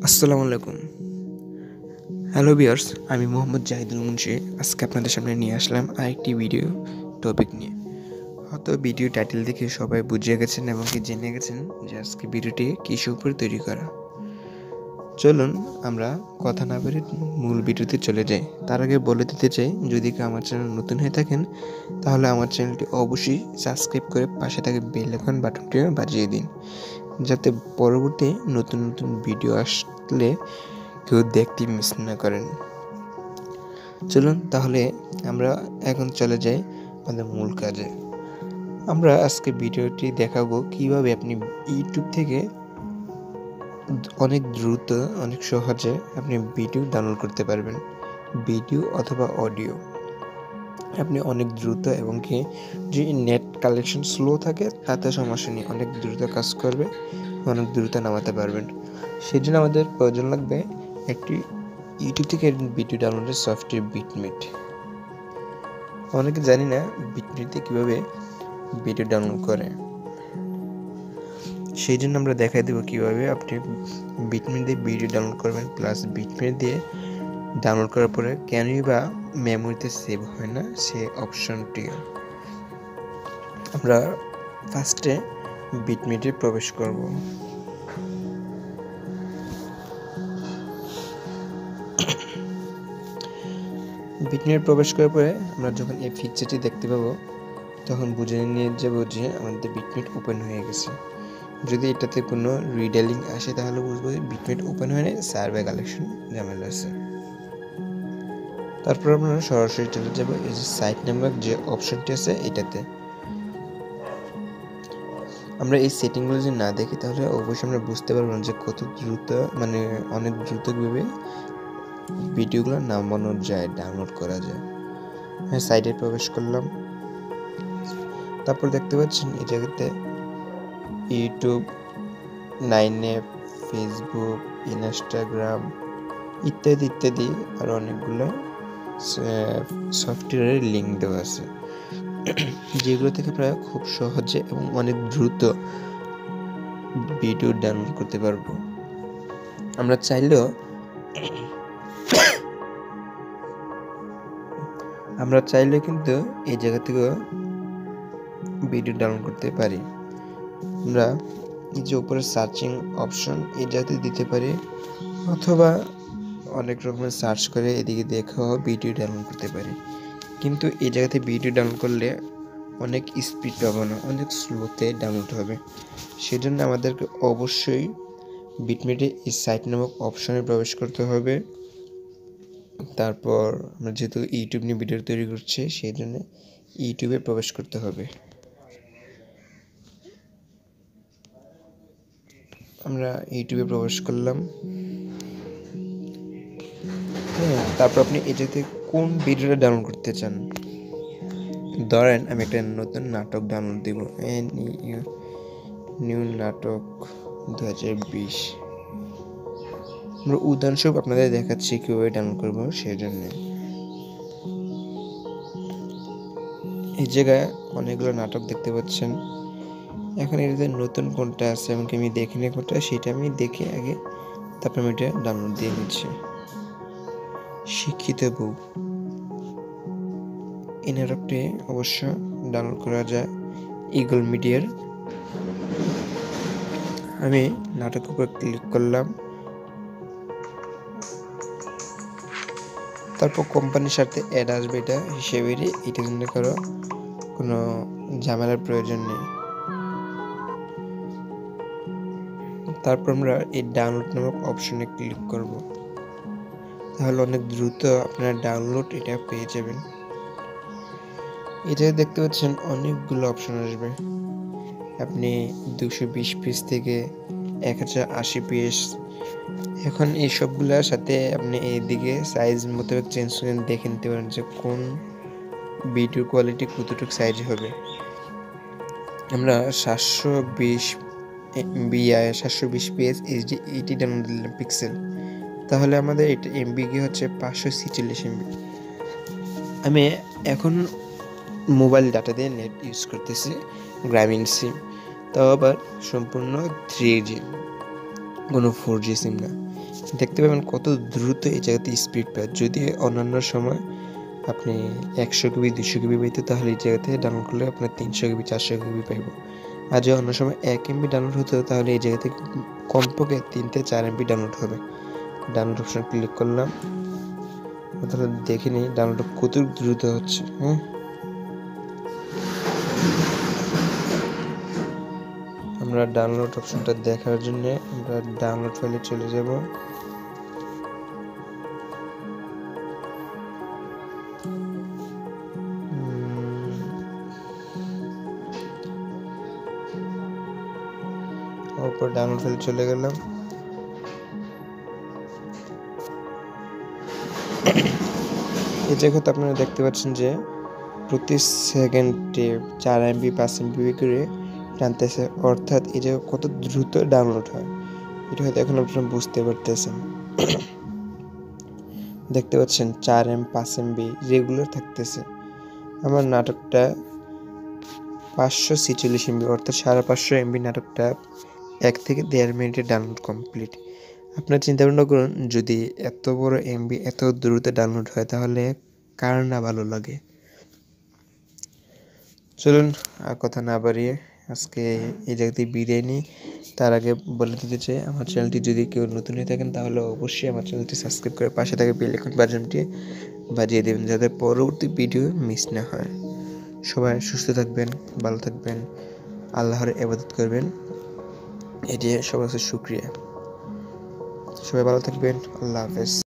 আসসালামু আলাইকুম। Hello viewers, আমি মোহাম্মদ জাহিদুল মুন্সি। আজকে আপনাদের সামনে নিয়ে আসলাম আরেকটি ভিডিও টপিক নিয়ে। হয়তো ভিডিও টাইটেল দেখে সবাই বুঝে গেছেন এবং কি জেনে গেছেন যে আজকে ভিডিওটি কিসের উপর তৈরি করা। চলুন আমরা কথা না বলে মূল ভিডিওতে চলে যাই। তার আগে বলে দিতে চাই, যদি কেউ আমার চ্যানেল নতুন হয়ে থাকেন তাহলে আমার চ্যানেলটি অবশ্যই সাবস্ক্রাইব করে পাশে থাকা বেল আইকন বাটনটিও বাজিয়ে দিন, যাতে পরবর্তী নতুন নতুন ভিডিও আসলে কেউ দেখতে মিস না করেন। চলুন তাহলে আমরা এখন চলে যাই আমাদের মূল কাজে। আমরা আজকে ভিডিওটি দেখাবো কিভাবে আপনি ইউটিউব থেকে অনেক দ্রুত, অনেক সহজে আপনি ভিডিও ডাউনলোড করতে পারবেন। ভিডিও অথবা অডিও আপনি অনেক দ্রুত, এবং কি যে নেট কালেকশন স্লো থাকে তাতে সমস্যা নেই, অনেক দ্রুত কাজ করবে, অনেক দ্রুত নামাতে পারবেন। সেই জন্য আমাদের প্রয়োজন লাগবে একটি ইউটিউব থেকে ভিডিও ডাউনলোডের সফটওয়্যার বিটমেট। অনেকে জানি না বিটমেটে কীভাবে ভিডিও ডাউনলোড করে, সেই জন্য আমরা দেখাই দেবো কীভাবে আপনি বিটমেট দিয়ে ভিডিও ডাউনলোড করবেন। প্লাস বিটমেট দিয়ে ডাউনলোড করার পরে কেনই বা মেমোরিতে সেভ হয় না সে অপশনটিও। আমরা ফার্স্টে বিটমেটে প্রবেশ করব। বিটমেট প্রবেশ করার পরে আমরা যখন এই ফিচারটি দেখতে পাবো তখন বুঝে নিয়ে যাবো যে আমাদের বিটমেট ওপেন হয়ে গেছে। যদি এটাতে কোনো রিডালিং আসে তাহলে বুঝবো বিটমেট ওপেন হয়ে নেই, সার্ভে কালেকশন ঝামেলা আছে। তারপর আমরা সরাসরি চলে যাব এই যে সাইট নাম্বার যে অপশনটি আছে এটাতে। আমরা এই সেটিংগুলো যদি না দেখি তাহলে অবশ্যই আমরা বুঝতে পারবো না যে কত দ্রুত, মানে অনেক দ্রুতভাবে ভিডিওগুলো নামানো যায়, ডাউনলোড করা যায়। হ্যাঁ, সাইটে প্রবেশ করলাম। তারপর দেখতে পাচ্ছেন এই জায়গাতে ইউটিউব, 9app, ফেসবুক, ইনস্টাগ্রাম ইত্যাদি ইত্যাদি আরও অনেকগুলো সফটওয়্যারের লিঙ্ক দেওয়া আছে, যেগুলো থেকে প্রায় খুব সহজে এবং অনেক দ্রুত ভিডিও ডাউনলোড করতে পারবো। আমরা চাইলেও কিন্তু এই জায়গা থেকে ভিডিও ডাউনলোড করতে পারি। আমরা এই যে উপরে সার্চিং অপশন এই জায়গাতে দিতে পারি, অথবা অনেক রকমের সার্চ করে এদিকে দেখেও ভিডিও ডাউনলোড করতে পারি। কিন্তু এই জায়গাতে ভিডিও ডাউনলোড করলে অনেক স্পিড পাবো না, অনেক স্লোতে ডাউনলোড হবে। সেজন্য আমাদেরকে অবশ্যই বিটমেটে এই সাইট নামক অপশনে প্রবেশ করতে হবে। তারপর আমরা যেহেতু ইউটিউব নিয়ে ভিডিও তৈরি করছি সেই জন্য ইউটিউবে প্রবেশ করতে হবে। আমরা ইউটিউবে প্রবেশ করলাম। হ্যাঁ, তারপর আপনি এই জায়গাতে কোন ভিডিওটা ডাউনলোড করতে চান। ধরেন আমি একটা নতুন নাটক ডাউনলোড দিব, নিউ নাটক 2020। আমরা উদাহরণস্বরূপ আপনাদের দেখাচ্ছি কীভাবে ডাউনলোড করবো। সেই জন্য এই জায়গায় অনেকগুলো নাটক দেখতে পাচ্ছেন। এখন এটাতে নতুন কোনটা আছে এমনকি আমি দেখিনি কোনটা, সেটা আমি দেখে আগে তারপর আমি এটা ডাউনলোড দিয়ে নিচ্ছি। শিক্ষিত বউ, এই নাটকটি অবশ্য ডাউনলোড করা যায় ইগল মিডিয়ার। আমি নাটকের উপর ক্লিক করলাম। তারপর কোম্পানির সাথে অ্যাড আসবে, এটা হিসেবেরই, এটা জন্য কোনো ঝামেলার প্রয়োজন নেই। তারপর আমরা এই ডাউনলোড নামক অপশনে ক্লিক করব, তাহলে অনেক দ্রুত আপনারা ডাউনলোড এটা পেয়ে যাবেন। এটা দেখতে পাচ্ছেন অনেকগুলো অপশন আসবে। আপনি 220 পিস থেকে 1080 পিস, এখন এই সবগুলোর সাথে আপনি এইদিকে সাইজ মোতাবেক চেঞ্জ করে দেখে নিতে পারেন যে কোন ভিডিও কোয়ালিটি কতটুকু সাইজ হবে। আমরা 720 পিএস এইচডি 80 ডাউনলোড দিলাম পিক্সেল, তাহলে আমাদের এটা এমবি কি হচ্ছে 546 এমবি। আমি এখন মোবাইল ডাটা দিয়ে নেট ইউজ করতেছি, গ্রামীণ সিম, তাও আবার সম্পূর্ণ 3G, কোনো 4G সিম না। দেখতে পাবেন কত দ্রুত এই জায়গাতে স্পিড পায়। যদি অন্যান্য সময় আপনি 100 কেবি 200 কেবি পাইতো, তাহলে এই জায়গাতে ডাউনলোড করলে আপনার 300 কেবি 400 কেবি পাইব। আর যদি অন্য সময় 1 এমবি ডাউনলোড হতো, তাহলে এই জায়গাতে কমপক্ষে 3 থেকে 4 এমবি ডাউনলোড হবে। ডাউনলোড অপশন ক্লিক করলাম, তাহলে দেখে নিই ডাউনলোড কত দ্রুত হচ্ছে। আমরা ডাউনলোড অপশনটা দেখার জন্য আমরা ডাউনলোড ফাইলে চলে যাব। ওপর ডাউনলোড ফাইলে চলে গেলাম। এই জায়গাতে আপনারা দেখতে পাচ্ছেন যে প্রতি সেকেন্ডে 4 এমবি 5 এমবি করে টানতেছে, অর্থাৎ এই জায়গা কত দ্রুত ডাউনলোড হয় এটা হয়তো এখন আপনারা বুঝতে পারতেছেন। দেখতে পাচ্ছেন 4 এমবি 5 এমবি রেগুলার থাকতেছে। আমার নাটকটা 546 এমবি অর্থাৎ 550 এমবি নাটকটা 1 থেকে 1.5 মিনিটে ডাউনলোড কমপ্লিট। আপনারা চিন্তা ভাবনা করুন, যদি এত বড় এমবি এত দ্রুত ডাউনলোড হয় তাহলে কার না ভালো লাগে। চলুন আর কথা না বাড়িয়ে আজকে এই জায়গাতে বিদায় নিই। তার আগে বলে দিতে চাই, আমার চ্যানেলটি যদি কেউ নতুন হয়ে থাকেন তাহলে অবশ্যই আমার চ্যানেলটি সাবস্ক্রাইব করে পাশে থাকা বেল আইকন বাটনটি বাজিয়ে দেবেন, যাতে পরবর্তী ভিডিও মিস না হয়। সবাই সুস্থ থাকবেন, ভালো থাকবেন, আল্লাহর ইবাদত করবেন, এটি সবার কাছে শুকরিয়া। সবাই ভালো থাকবেন, আল্লাহ হাফেজ।